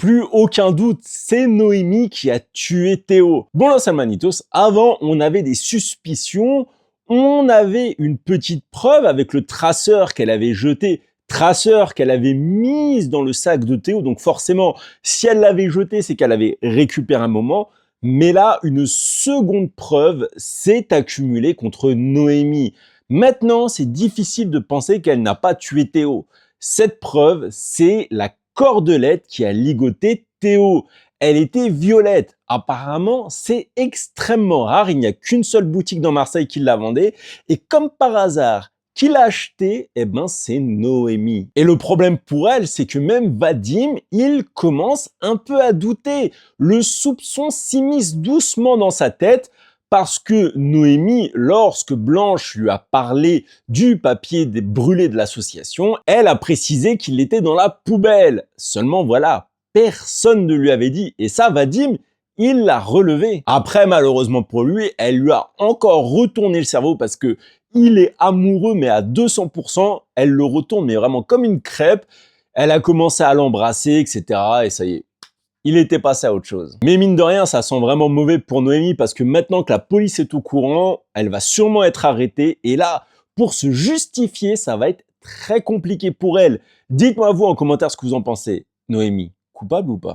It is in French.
plus aucun doute, c'est Noémie qui a tué Théo. Bon, Los Hermanitos, avant, on avait des suspicions, on avait une petite preuve avec le traceur qu'elle avait jeté, traceur qu'elle avait mise dans le sac de Théo, donc forcément, si elle l'avait jeté, c'est qu'elle avait récupéré un moment. Mais là, une seconde preuve s'est accumulée contre Noémie. Maintenant, c'est difficile de penser qu'elle n'a pas tué Théo. Cette preuve, c'est la cordelette qui a ligoté Théo. Elle était violette. Apparemment, c'est extrêmement rare. Il n'y a qu'une seule boutique dans Marseille qui la vendait. Et comme par hasard, qui l'a acheté? Eh ben, c'est Noémie. Et le problème pour elle, c'est que même Vadim, il commence un peu à douter. Le soupçon s'immisce doucement dans sa tête parce que Noémie, lorsque Blanche lui a parlé du papier brûlé de l'association, elle a précisé qu'il était dans la poubelle. Seulement voilà, personne ne lui avait dit. Et ça, Vadim, il l'a relevé. Après, malheureusement pour lui, elle lui a encore retourné le cerveau parce que il est amoureux, mais à 200%. Elle le retourne, mais vraiment comme une crêpe. Elle a commencé à l'embrasser, etc. Et ça y est, il était passé à autre chose. Mais mine de rien, ça sent vraiment mauvais pour Noémie parce que maintenant que la police est au courant, elle va sûrement être arrêtée. Et là, pour se justifier, ça va être très compliqué pour elle. Dites-moi vous en commentaire ce que vous en pensez. Noémie, coupable ou pas?